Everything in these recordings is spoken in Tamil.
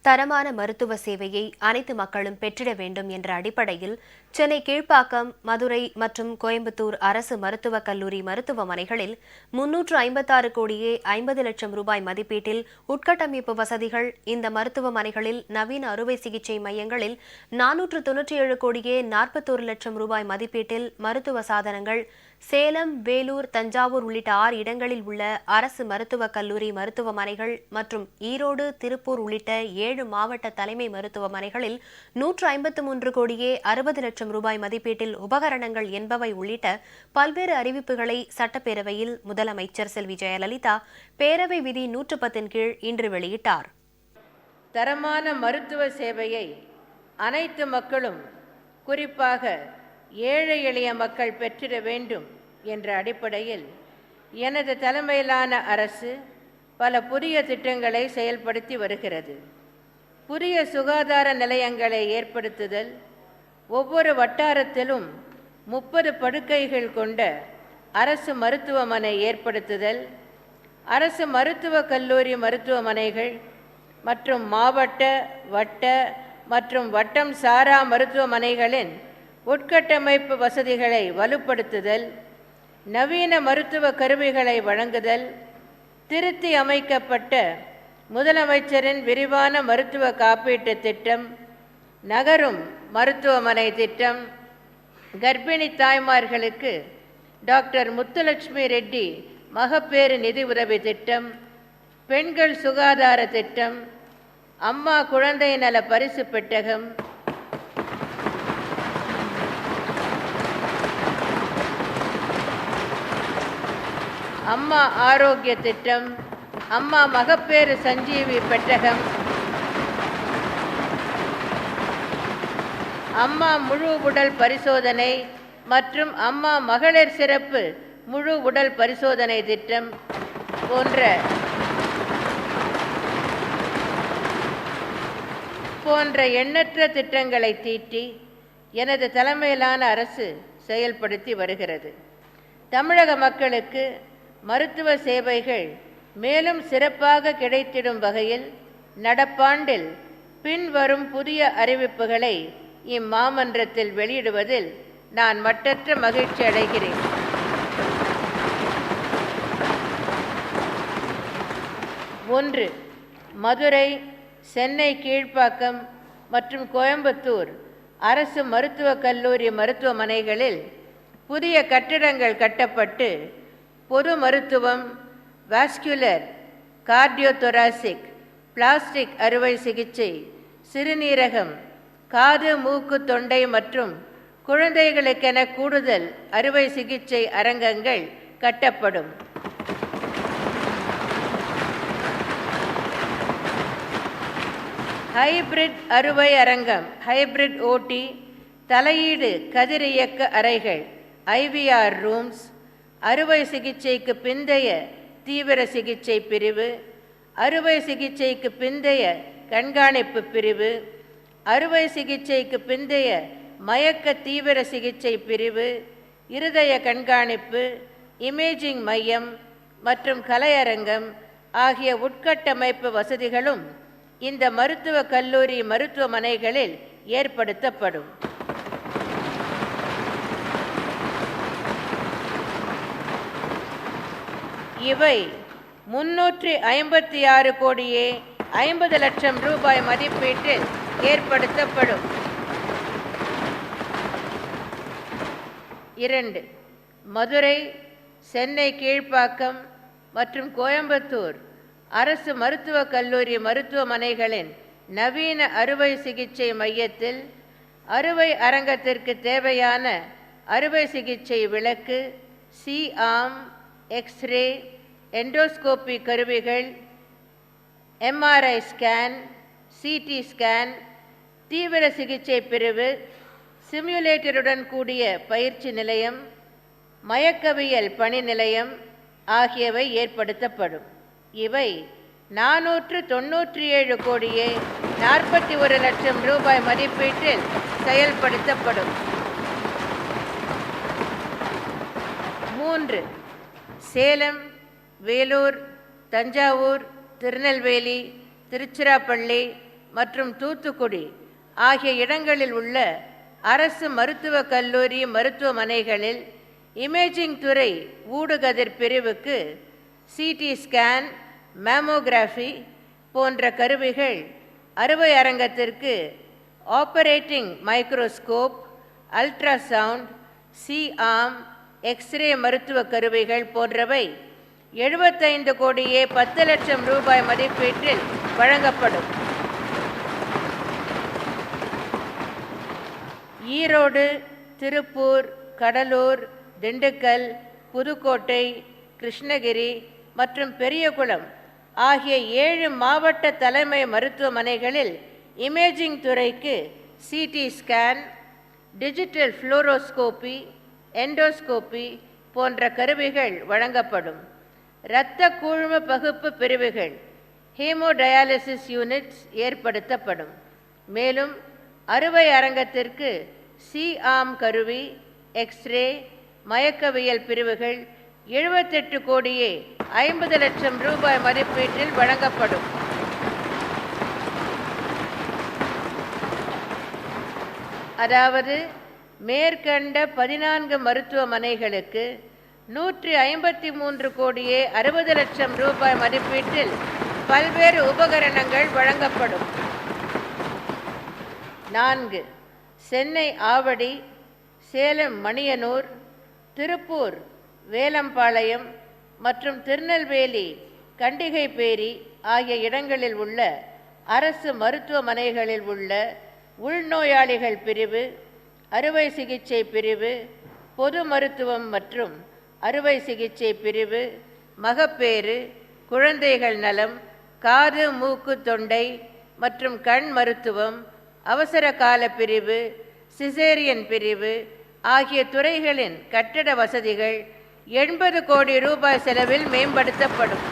தரமான மருத்துவ சேவையை அனைத்து மக்களும் பெற்றிட வேண்டும் என்ற அடிப்படையில் சென்னை கீழ்ப்பாக்கம், மதுரை மற்றும் கோயம்புத்தூர் அரசு மருத்துவக் கல்லூரி மருத்துவமனைகளில் 356 கோடியே 50 லட்சம் ரூபாய் மதிப்பீட்டில் உட்கட்டமைப்பு வசதிகள், இந்த மருத்துவமனைகளில் நவீன அறுவை சிகிச்சை மையங்களில் 497 கோடியே 41 லட்சம் ரூபாய் மதிப்பீட்டில் மருத்துவ சாதனங்கள், சேலம், வேலூர், தஞ்சாவூர் உள்ளிட்ட 6 இடங்களில் உள்ள அரசு மருத்துவக் கல்லூரி மருத்துவமனைகள் மற்றும் ஈரோடு, திருப்பூர் உள்ளிட்ட 7 மாவட்ட தலைமை மருத்துவமனைகளில் 153 கோடியே 60 லட்சம் ரூபாய் மதிப்பீட்டில் உபகரணங்கள் என்பவை உள்ளிட்ட பல்வேறு அறிவிப்புகளை சட்டப்பேரவையில் முதலமைச்சர் செல்வி ஜெயலலிதா பேரவை விதி 110 கீழ் இன்று வெளியிட்டார். தரமான மருத்துவ சேவையை அனைத்து மக்களும், குறிப்பாக ஏழை எளிய மக்கள் பெற்றிட வேண்டும் என்ற அடிப்படையில் எனது தலைமையிலான அரசு பல புதிய திட்டங்களை செயல்படுத்தி வருகிறது. புதிய சுகாதார நிலையங்களை ஏற்படுத்துதல், ஒவ்வொரு வட்டாரத்திலும் 30 படுக்கைகள் கொண்ட அரசு மருத்துவமனை ஏற்படுத்துதல், அரசு மருத்துவக் கல்லூரி மருத்துவமனைகள் மற்றும் மாவட்ட, வட்ட மற்றும் வட்டம் சாரா மருத்துவமனைகளின் உட்கட்டமைப்பு வசதிகளை வலுப்படுத்துதல், நவீன மருத்துவ கருவிகளை வழங்குதல், திருத்தி அமைக்கப்பட்ட முதலமைச்சரின் விரிவான மருத்துவ காப்பீட்டு திட்டம், நகரும் மருத்துவமனை திட்டம், கர்ப்பிணி தாய்மார்களுக்கு டாக்டர் முத்துலட்சுமி ரெட்டி மகப்பேறு நிதி உதவி திட்டம், பெண்கள் சுகாதார திட்டம், அம்மா குழந்தை நல பரிசு பெட்டகம், அம்மா ஆரோக்கிய திட்டம், அம்மா மகப்பேறு சஞ்சீவி பெட்டகம், அம்மா முழு உடல் பரிசோதனை மற்றும் அம்மா மகளிர் சிறப்பு முழு உடல் பரிசோதனை திட்டம் போன்ற எண்ணற்ற திட்டங்களை தீட்டி எனது தலைமையிலான அரசு செயல்படுத்தி வருகிறது. தமிழக மக்களுக்கு மருத்துவ சேவைகள் மேலும் சிறப்பாக கிடைத்திடும் வகையில் நடப்பாண்டில் பின்வரும் புதிய அறிவிப்புகளை இம்மாமன்றத்தில் வெளியிடுவதில் நான் மட்டற்ற மகிழ்ச்சி அடைகிறேன். 1. மதுரை, சென்னை கீழ்ப்பாக்கம் மற்றும் கோயம்புத்தூர் அரசு மருத்துவக் கல்லூரி மருத்துவமனைகளில் புதிய கட்டிடங்கள் கட்டப்பட்டு பொது மருத்துவம், வாஸ்குலர், கார்டியோதொராசிக், பிளாஸ்டிக் அறுவை சிகிச்சை, சிறுநீரகம், காது, மூக்கு, தொண்டை மற்றும் குழந்தைகளுக்கென கூடுதல் அறுவை சிகிச்சை அரங்கங்கள் கட்டப்படும். ஹைபிரிட் அறுவை அரங்கம், ஹைபிரிட் ஓடி, தலையீடு கதிரியக்க அறைகள், IVR ரூம்ஸ், அறுவை சிகிச்சைக்கு பிந்தைய தீவிர சிகிச்சை பிரிவு, அறுவை சிகிச்சைக்கு பிந்தைய கண்காணிப்பு பிரிவு, அறுவை சிகிச்சைக்கு பிந்தைய மயக்க தீவிர சிகிச்சை பிரிவு, இருதய கண்காணிப்பு, இமேஜிங் மையம் மற்றும் கலையரங்கம் ஆகிய உட்கட்டமைப்பு வசதிகளும் இந்த மருத்துவக் கல்லூரி மருத்துவமனைகளில் ஏற்படுத்தப்படும். இவை 356 கோடியே 50 லட்சம் ரூபாய் மதிப்பீட்டில் ஏற்படுத்தப்படும். 2. மதுரை, சென்னை கீழ்ப்பாக்கம் மற்றும் கோயம்புத்தூர் அரசு மருத்துவக் கல்லூரி மருத்துவமனைகளின் நவீன அறுவை சிகிச்சை மையத்தில் அறுவை அரங்கத்திற்கு தேவையான அறுவை சிகிச்சை விளக்கு, C-ஆர்ம், எக்ஸ்ரே, எண்டோஸ்கோபி கருவிகள், MRI ஸ்கேன், CT ஸ்கேன், தீவிர சிகிச்சை பிரிவு, சிமுலேட்டருடன் கூடிய பயிற்சி நிலையம், மயக்கவியல் பணி நிலையம் ஆகியவை ஏற்படுத்தப்படும். இவை 497 கோடியே 41 லட்சம் ரூபாய் மதிப்பீட்டில் செயல்படுத்தப்படும். 3. சேலம், வேலூர், தஞ்சாவூர், திருநெல்வேலி, திருச்சிராப்பள்ளி, மற்றும் தூத்துக்குடி ஆகிய இடங்களில் உள்ள அரசு மருத்துவக் கல்லூரி மருத்துவமனைகளில் இமேஜிங் துறை ஊடுகதிர் பிரிவுக்கு சிடி ஸ்கேன், மேமோகிராஃபி போன்ற கருவிகள், அறுவை அரங்கத்திற்கு operating microscope, ultrasound, C arm, X ray மருத்துவ கருவிகள் போன்றவை 75 கோடியே 10 லட்சம் ரூபாய் மதிப்பீட்டில் வழங்கப்படும். ஈரோடு, திருப்பூர், கடலூர், திண்டுக்கல், புதுக்கோட்டை, கிருஷ்ணகிரி மற்றும் பெரியகுளம் ஆகிய 7 மாவட்ட தலைமை மருத்துவமனைகளில் இமேஜிங் துறைக்கு CT scan, digital fluoroscopy, endoscopy போன்ற கருவிகள் வழங்கப்படும். இரத்த கூழ்ம பகுப்பு பிரிவுகள், ஹீமோடயாலிசிஸ் யூனிட்ஸ் ஏற்படுத்தப்படும். மேலும் அறுவை அரங்கத்திற்கு சி-ஆர்ம் கருவி, எக்ஸ்ரே, மயக்கவியல் பிரிவுகள் 78 கோடியே 50 லட்சம் ரூபாய் மதிப்பீட்டில் வழங்கப்படும். அதாவது மேற்கண்ட 14 மருத்துவமனைகளுக்கு 153 கோடியே 60 லட்சம் ரூபாய் மதிப்பீட்டில் பல்வேறு உபகரணங்கள் வழங்கப்படும். 4. சென்னை ஆவடி, சேலம் மணியனூர், திருப்பூர் வேலம்பாளையம் மற்றும் திருநெல்வேலி கண்டிகைப்பேரி ஆகிய இடங்களில் உள்ள அரசு மருத்துவமனைகளில் உள்ள உள்நோயாளிகள் பிரிவு, அறுவை சிகிச்சை பிரிவு, பொது மருத்துவம் மற்றும் அறுவை சிகிச்சை பிரிவு, மகப்பேறு, குழந்தைகள் நலம், காது, மூக்கு, தொண்டை மற்றும் கண் மருத்துவம், அவசர கால பிரிவு, சிசேரியன் பிரிவு ஆகிய துறைகளின் கட்டட வசதிகள் 80 கோடி ரூபாய் செலவில் மேம்படுத்தப்படும்.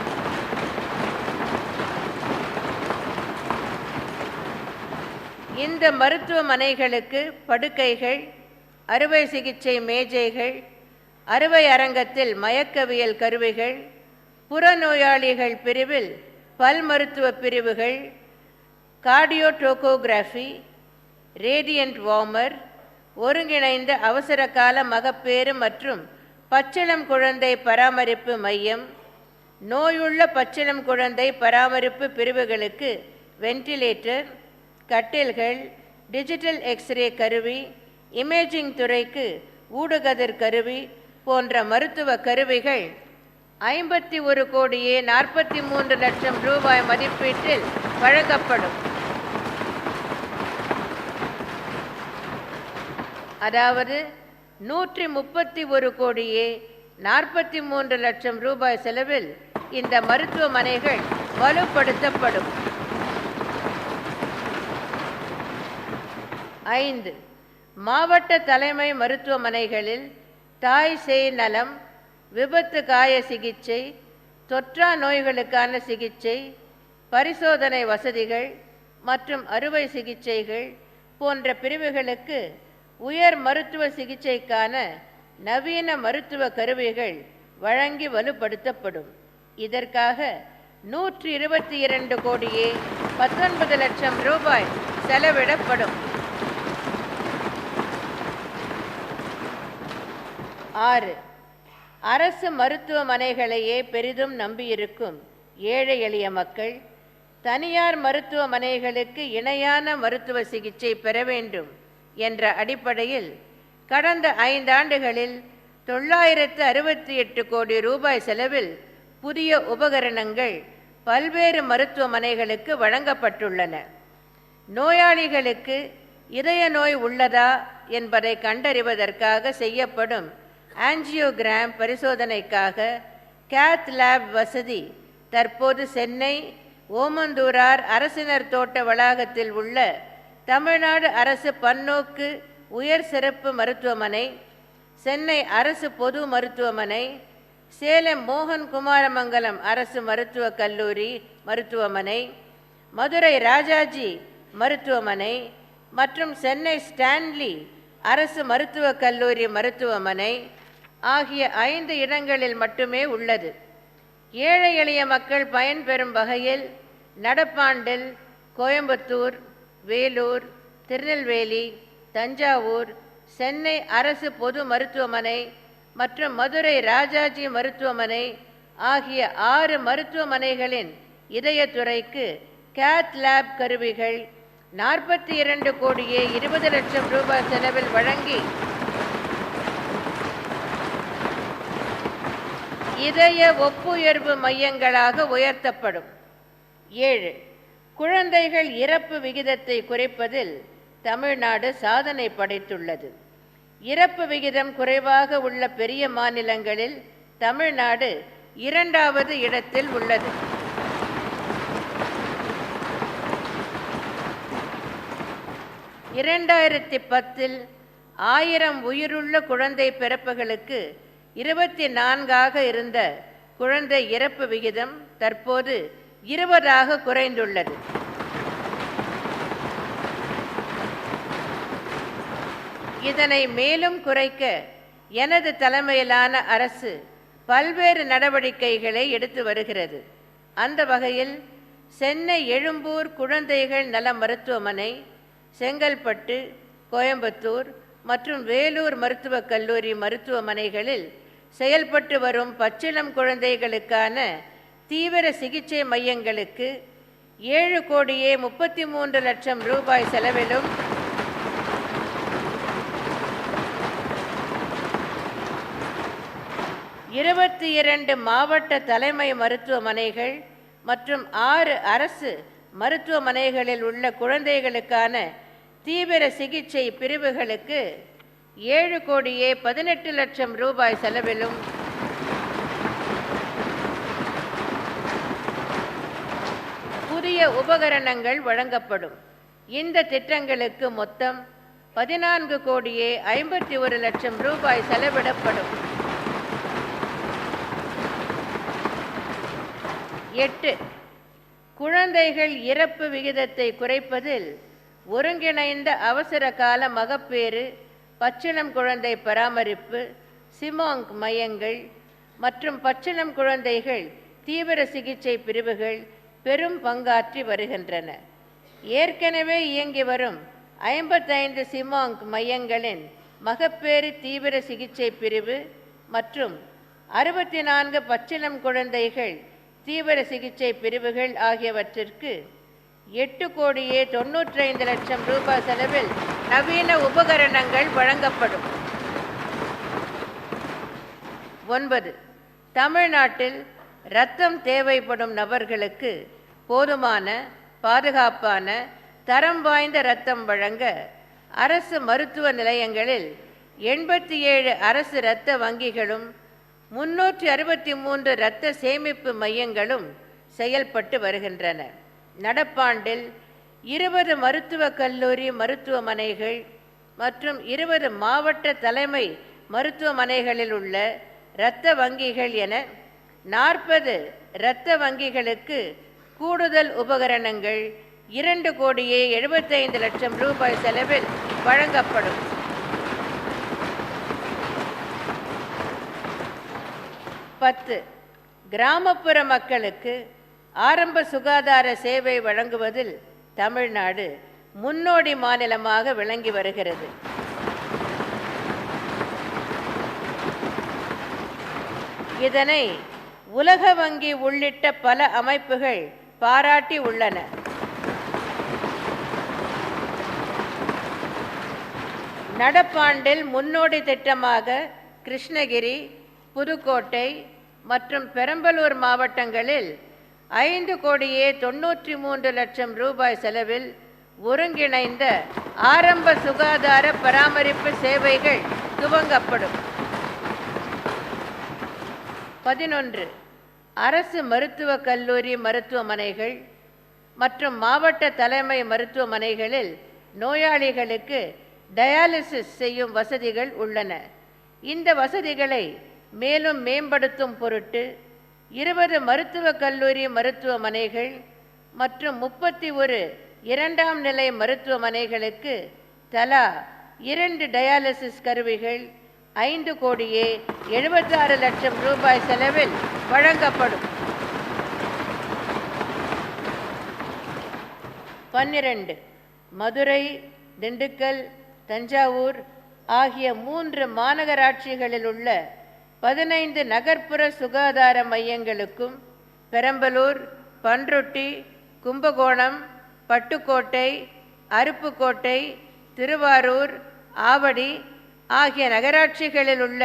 இந்த மருத்துவமனைகளுக்கு படுக்கைகள், அறுவை சிகிச்சை மேஜைகள், அறுவை அரங்கத்தில் மயக்கவியல் கருவிகள், புறநோயாளிகள் பிரிவில் பல் மருத்துவ பிரிவுகள், கார்டியோடோகோகிராஃபி, ரேடியன்ட் வார்மர், ஒருங்கிணைந்த அவசர கால மகப்பேறு மற்றும் பச்சிளம் குழந்தை பராமரிப்பு மையம், நோயுள்ள பச்சிளம் குழந்தை பராமரிப்பு பிரிவுகளுக்கு வென்டிலேட்டர், கட்டில்கள், டிஜிட்டல் எக்ஸ்ரே கருவி, இமேஜிங் துறைக்கு ஊடுகதிர் கருவி போன்ற மருத்துவ கருவிகள் 51 கோடியே 43 லட்சம் ரூபாய் மதிப்பீட்டில் வழங்கப்படும். அதாவது 131 கோடியே 43 லட்சம் ரூபாய் செலவில் இந்த மருத்துவமனைகள் வலுப்படுத்தப்படும். 5. மாவட்ட தலைமை மருத்துவமனைகளில் தாய் சேய் நலம், விபத்து காய சிகிச்சை, தொற்றா நோய்களுக்கான சிகிச்சை, பரிசோதனை வசதிகள் மற்றும் அறுவை சிகிச்சைகள் போன்ற பிரிவுகளுக்கு உயர் மருத்துவ சிகிச்சைக்கான நவீன மருத்துவ கருவிகள் வழங்கி வலுப்படுத்தப்படும். இதற்காக 122 கோடியே 19 லட்சம் ரூபாய் செலவிடப்படும். 6. அரசு மருத்துவமனைகளையே பெரிதும் நம்பியிருக்கும் ஏழை எளிய மக்கள் தனியார் மருத்துவமனைகளுக்கு இணையான மருத்துவ சிகிச்சை பெற வேண்டும் என்ற அடிப்படையில் கடந்த 5 ஆண்டுகளில் 968 கோடி ரூபாய் செலவில் புதிய உபகரணங்கள் பல்வேறு மருத்துவமனைகளுக்கு வழங்கப்பட்டுள்ளன. நோயாளிகளுக்கு இதய நோய் உள்ளதா என்பதை கண்டறிவதற்காக செய்யப்படும் ஆஞ்சியோகிராம் பரிசோதனைக்காக கேத் லேப் வசதி தற்போது சென்னை ஓமந்தூரார் அரசினர் தோட்ட வளாகத்தில் உள்ள தமிழ்நாடு அரசு பன்னோக்கு உயர் சிறப்பு மருத்துவமனை, சென்னை அரசு பொது மருத்துவமனை, சேலம் மோகன் குமாரமங்கலம் அரசு மருத்துவக் கல்லூரி மருத்துவமனை, மதுரை ராஜாஜி மருத்துவமனை மற்றும் சென்னை ஸ்டான்லி அரசு மருத்துவக் கல்லூரி மருத்துவமனை ஆகிய 5 இடங்களில் மட்டுமே உள்ளது. ஏழை எளிய மக்கள் பயன்பெறும் வகையில் நடப்பாண்டில் கோயம்புத்தூர், வேலூர், திருநெல்வேலி, தஞ்சாவூர், சென்னை அரசு பொது மருத்துவமனை மற்றும் மதுரை ராஜாஜி மருத்துவமனை ஆகிய 6 மருத்துவமனைகளின் இதயத்துறைக்கு கேத் லேப் கருவிகள் 42 கோடியே 20 லட்சம் ரூபாய் செலவில் வழங்கி இதய ஒப்புயர்வு மையங்களாக உயர்த்தப்படும். 7. குழந்தைகள் இறப்பு விகிதத்தை குறைப்பதில் தமிழ்நாடு சாதனை படைத்துள்ளது. இறப்பு விகிதம் குறைவாக உள்ள பெரிய மாநிலங்களில் தமிழ்நாடு 2வது இடத்தில் உள்ளது. (2010) 1000 உயிருள்ள குழந்தை பிறப்புகளுக்கு 24ஆக இருந்த குழந்தை இறப்பு விகிதம் தற்போது 20ஆக குறைந்துள்ளது. இதனை மேலும் குறைக்க எனது தலைமையிலான அரசு பல்வேறு நடவடிக்கைகளை எடுத்து வருகிறது. அந்த வகையில் சென்னை எழும்பூர் குழந்தைகள் நல மருத்துவமனை, செங்கல்பட்டு, கோயம்புத்தூர் மற்றும் வேலூர் மருத்துவக் கல்லூரி மருத்துவமனைகளில் செயல்பட்டு வரும் பச்சிளம் குழந்தைகளுக்கான தீவிர சிகிச்சை மையங்களுக்கு 7 கோடியே 33 லட்சம் ரூபாய் செலவிலும் 22 மாவட்ட தலைமை மருத்துவமனைகள் மற்றும் 6 அரசு மருத்துவமனைகளில் உள்ள குழந்தைகளுக்கான தீவிர சிகிச்சை பிரிவுகளுக்கு 7 கோடியே 18 லட்சம் ரூபாய் செலவிலும் புதிய உபகரணங்கள் வழங்கப்படும். இந்த திட்டங்களுக்கு மொத்தம் 14 கோடியே 51 லட்சம் ரூபாய் செலவிடப்படும். 8. குழந்தைகள் இறப்பு விகிதத்தை குறைப்பதில் ஒருங்கிணைந்த அவசர கால மகப்பேறு, பச்சிளம் குழந்தை பராமரிப்பு, சிமாங்க் மையங்கள் மற்றும் பச்சிளம் குழந்தைகள் தீவிர சிகிச்சை பிரிவுகள் பெரும் பங்காற்றி வருகின்றன. ஏற்கனவே இயங்கி வரும் 55 சிமாங்க் மையங்களின் மகப்பேறு தீவிர சிகிச்சை பிரிவு மற்றும் 64 பச்சிளம் குழந்தைகள் தீவிர சிகிச்சை பிரிவுகள் ஆகியவற்றிற்கு 8 கோடியே 95 லட்சம் ரூபாய் செலவில் நவீன உபகரணங்கள் வழங்கப்படும். 9. தமிழ்நாட்டில் இரத்தம் தேவைப்படும் நபர்களுக்கு போதுமான, பாதுகாப்பான, தரம் வாய்ந்த இரத்தம் வழங்க அரசு மருத்துவ நிலையங்களில் 87 அரசு இரத்த வங்கிகளும் 363 இரத்த சேமிப்பு மையங்களும் செயல்பட்டு வருகின்றன. நடப்பாண்டில் 20 மருத்துவக் கல்லூரி மருத்துவமனைகள் மற்றும் 20 மாவட்ட தலைமை மருத்துவமனைகளில் உள்ள இரத்த வங்கிகள் என 40 இரத்த வங்கிகளுக்கு கூடுதல் உபகரணங்கள் 2 கோடியே 75 லட்சம் ரூபாய் செலவில் வழங்கப்படும். 10. கிராமப்புற மக்களுக்கு ஆரம்ப சுகாதார சேவை வழங்குவதில் தமிழ்நாடு முன்னோடி மாநிலமாக விளங்கி வருகிறது. இதனை உலக வங்கி உள்ளிட்ட பல அமைப்புகள் பாராட்டி உள்ளன. நடப்பாண்டில் முன்னோடி திட்டமாக கிருஷ்ணகிரி, புதுக்கோட்டை மற்றும் பெரம்பலூர் மாவட்டங்களில் 5 கோடியே 93 லட்சம் ரூபாய் செலவில் ஒருங்கிணைந்த ஆரம்ப சுகாதார பராமரிப்பு சேவைகள் துவங்கப்படும். 11. அரசு மருத்துவக் கல்லூரி மருத்துவமனைகள் மற்றும் மாவட்ட தலைமை மருத்துவமனைகளில் நோயாளிகளுக்கு டயாலிசிஸ் செய்யும் வசதிகள் உள்ளன. இந்த வசதிகளை மேலும் மேம்படுத்தும் பொருட்டு 20 மருத்துவக் கல்லூரி மருத்துவமனைகள் மற்றும் 31 இரண்டாம் நிலை மருத்துவமனைகளுக்கு தலா 2 டயாலிசிஸ் கருவிகள் 5 கோடியே 76 லட்சம் ரூபாய் செலவில் வழங்கப்படும். 12 மதுரை, திண்டுக்கல், தஞ்சாவூர் ஆகிய 3 மாநகராட்சிகளில் உள்ள 15 நகர்ப்புற சுகாதார மையங்களுக்கும் பெரம்பலூர், பன்ருட்டி, கும்பகோணம், பட்டுக்கோட்டை, அருப்புக்கோட்டை, திருவாரூர், ஆவடி ஆகிய நகராட்சிகளில் உள்ள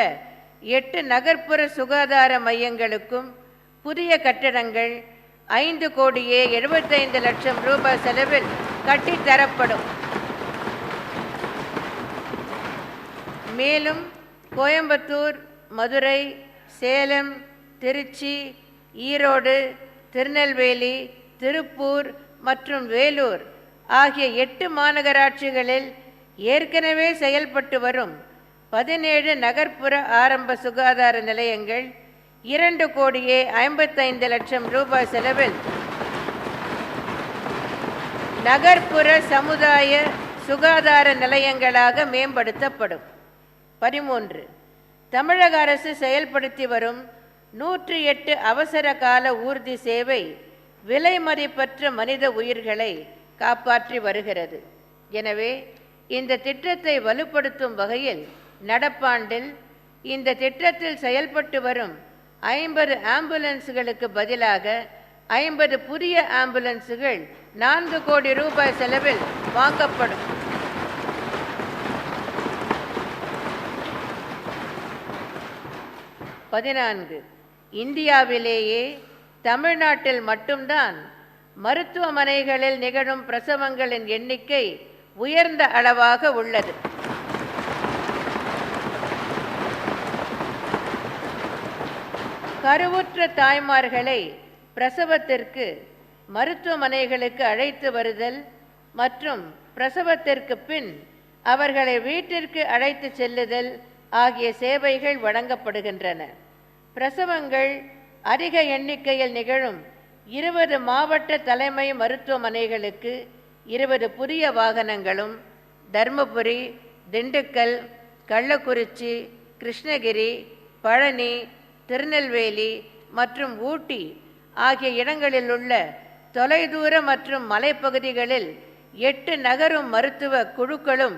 8 நகர்ப்புற சுகாதார மையங்களுக்கும் புதிய கட்டடங்கள் 5,75,00,000 ரூபாய் செலவில் கட்டித்தரப்படும். மேலும் கோயம்புத்தூர், மதுரை, சேலம், திருச்சி, ஈரோடு, திருநெல்வேலி, திருப்பூர் மற்றும் வேலூர் ஆகிய 8 மாநகராட்சிகளில் ஏற்கனவே செயல்பட்டு வரும் 17 நகர்ப்புற ஆரம்ப சுகாதார நிலையங்கள் 2,55,00,000 ரூபாய் செலவில் நகர்ப்புற சமுதாய சுகாதார நிலையங்களாக மேம்படுத்தப்படும். 13 தமிழக அரசு செயல்படுத்தி வரும் 108 அவசர கால ஊர்தி சேவை விலை மதிப்பற்ற மனித உயிர்களை காப்பாற்றி வருகிறது. எனவே இந்த திட்டத்தை வலுப்படுத்தும் வகையில் நடப்பாண்டில் இந்த திட்டத்தில் செயல்பட்டு வரும் 50 ஆம்புலன்ஸ்களுக்கு பதிலாக 50 புதிய ஆம்புலன்ஸுகள் 4 கோடி ரூபாய் செலவில் வாங்கப்படும். இந்தியாவிலேயே தமிழ்நாட்டில் மட்டும்தான் மருத்துவமனைகளில் நிகழும் பிரசவங்களின் எண்ணிக்கை உயர்ந்த அளவாக உள்ளது. கருவுற்ற தாய்மார்களை பிரசவத்திற்கு மருத்துவமனைகளுக்கு அழைத்து வருதல் மற்றும் பிரசவத்திற்கு பின் அவர்களை வீட்டிற்கு அழைத்து செல்லுதல் ஆகிய சேவைகள் வழங்கப்படுகின்றன. பிரசவங்கள் அதிக எண்ணிக்கையில் நிகழும் 20 மாவட்ட தலைமை மருத்துவமனைகளுக்கு 20 புதிய வாகனங்களும், தர்மபுரி, திண்டுக்கல், கள்ளக்குறிச்சி, கிருஷ்ணகிரி, பழனி, திருநெல்வேலி மற்றும் ஊட்டி ஆகிய இடங்களில் உள்ள தொலைதூர மற்றும் மலைப்பகுதிகளில் 8 நகரும் மருத்துவ குழுக்களும்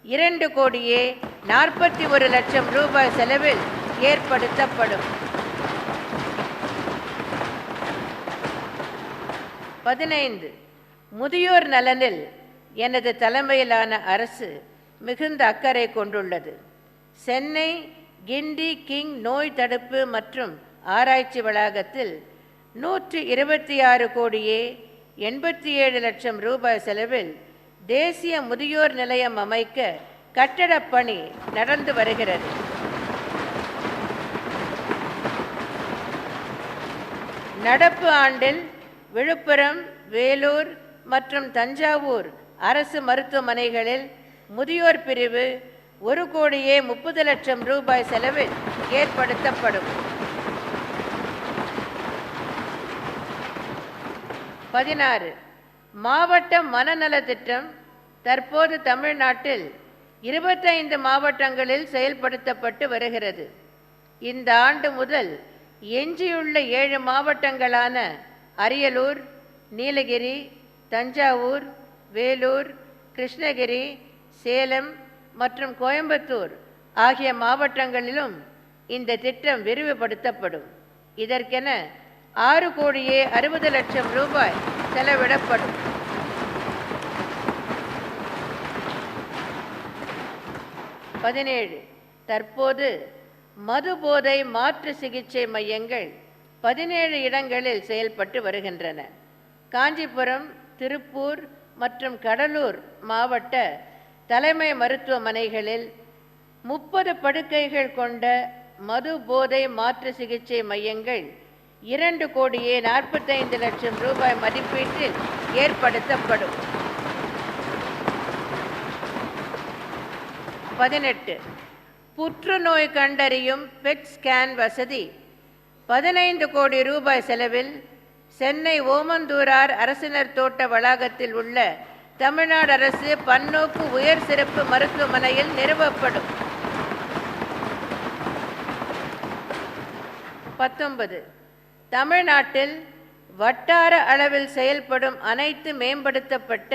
2,41,00,000 ரூபாய் செலவில் ஏற்படுத்தப்படும். 15 முதியோர் நலனில் எனது தலைமையிலான அரசு மிகுந்த அக்கறை கொண்டுள்ளது. சென்னை கிண்டி கிங் நோய் தடுப்பு மற்றும் ஆராய்ச்சி வளாகத்தில் 126,87,00,000 ரூபாய் செலவில் தேசிய முதியோர் நிலையம் அமைக்க கட்டடப் பணி நடந்து வருகிறது. நடப்பு ஆண்டில் விழுப்புரம், வேலூர் மற்றும் தஞ்சாவூர் அரசு மருத்துவமனைகளில் முதியோர் பிரிவு 1,30,00,000 ரூபாய் செலவில் ஏற்படுத்தப்படும். 16 மாவட்ட மனநல திட்டம் தற்போது தமிழ்நாட்டில் 25 மாவட்டங்களில் செயல்படுத்தப்பட்டு வருகிறது. இந்த ஆண்டு முதல் எஞ்சியுள்ள 7 மாவட்டங்களான அரியலூர், நீலகிரி, தஞ்சாவூர், வேலூர், கிருஷ்ணகிரி, சேலம் மற்றும் கோயம்புத்தூர் ஆகிய மாவட்டங்களிலும் இந்த திட்டம் விரிவுபடுத்தப்படும். இதற்கென 6,60,00,000 ரூபாய் செலவிடப்படும். 17 தற்போது மது போதை மாற்று சிகிச்சை மையங்கள் 17 இடங்களில் செயல்பட்டு வருகின்றன. காஞ்சிபுரம், திருப்பூர் மற்றும் கடலூர் மாவட்ட தலைமை மருத்துவமனைகளில் 30 படுக்கைகள் கொண்ட மது போதை மாற்று சிகிச்சை மையங்கள் 2,45,00,000 ரூபாய் மதிப்பீட்டில் ஏற்படுத்தப்படும். 18 புற்றுநோய் கண்டறியும் பெட் ஸ்கேன் வசதி 15 கோடி ரூபாய் செலவில் சென்னை ஓமந்தூரார் அரசினர் தோட்ட வளாகத்தில் உள்ள தமிழ்நாடு அரசு பன்னோக்கு உயர் சிறப்பு மருத்துவமனையில் நிறுவப்படும். 19 தமிழ்நாட்டில் வட்டார அளவில் செயல்படும் அனைத்து மேம்படுத்தப்பட்ட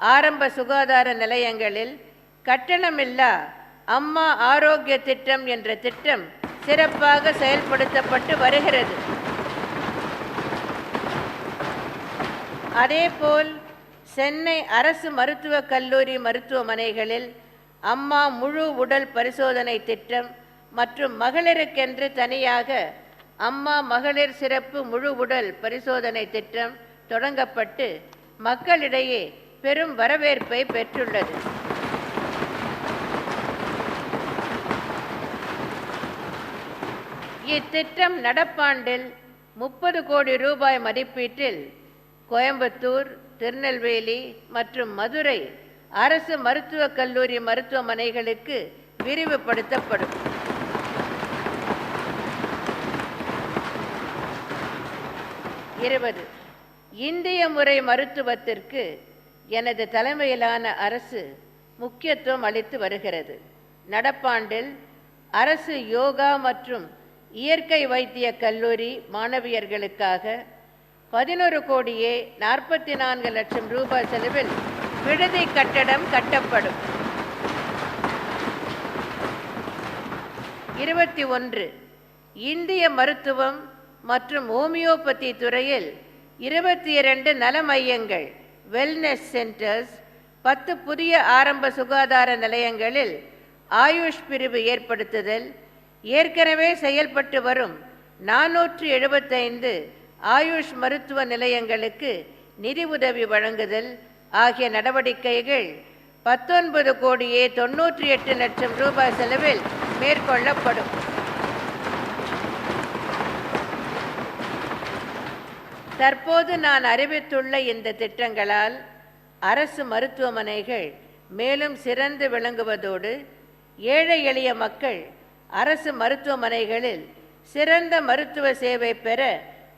ஆரம்ப சுகாதார நிலையங்களில் கட்டணமில்லா அம்மா ஆரோக்கிய திட்டம் என்ற திட்டம் சிறப்பாக செயல்படுத்தப்பட்டு வருகிறது. அதேபோல் சென்னை அரசு மருத்துவக் கல்லூரி மருத்துவமனைகளில் அம்மா முழு உடல் பரிசோதனை திட்டம் மற்றும் மகளிருக்கென்று தனியாக அம்மா மகளிர் சிறப்பு முழு உடல் பரிசோதனை திட்டம் தொடங்கப்பட்டு மக்களிடையே பெரும் வரவேற்பை பெற்றுள்ளது. இத்திட்டம் நடப்பாண்டில் 30 கோடி ரூபாய் மதிப்பீட்டில் கோயம்புத்தூர், திருநெல்வேலி மற்றும் மதுரை அரசு மருத்துவக் கல்லூரி மருத்துவமனைகளுக்கு விரிவுபடுத்தப்படும். இந்திய முறை மருத்துவத்திற்கு எனது தலைமையிலான அரசு முக்கியத்துவம் அளித்து வருகிறது. நடப்பாண்டில் அரசு யோகா மற்றும் இயற்கை வைத்திய கல்லூரி மாணவியர்களுக்காக 11 கோடியே 44 லட்சம் ரூபாய் செலவில் விடுதி கட்டடம் கட்டப்படும். 21 இந்திய மருத்துவம் மற்றும் ஹோமியோபதி துறையில் 22 நல மையங்கள் வெல்னஸ் சென்டர்ஸ், 10 புதிய ஆரம்ப சுகாதார நிலையங்களில் ஆயுஷ் பிரிவு ஏற்படுத்துதல், ஏற்கனவே செயல்பட்டு வரும் 475 ஆயுஷ் மருத்துவ நிலையங்களுக்கு நிதி உதவி வழங்குதல் ஆகிய நடவடிக்கைகள் 19 கோடியே 98 லட்சம் ரூபாய் செலவில் மேற்கொள்ளப்படும். தற்போது நான் அறிவித்துள்ள இந்த திட்டங்களால் அரசு மருத்துவமனைகள் மேலும் சிறந்து விளங்குவதோடு ஏழை எளிய மக்கள் அரசு மருத்துவமனைகளில் சிறந்த மருத்துவ சேவை பெற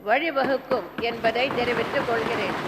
வழிவகுக்கும் என்பதை தெரிவித்துக் கொள்கிறேன்.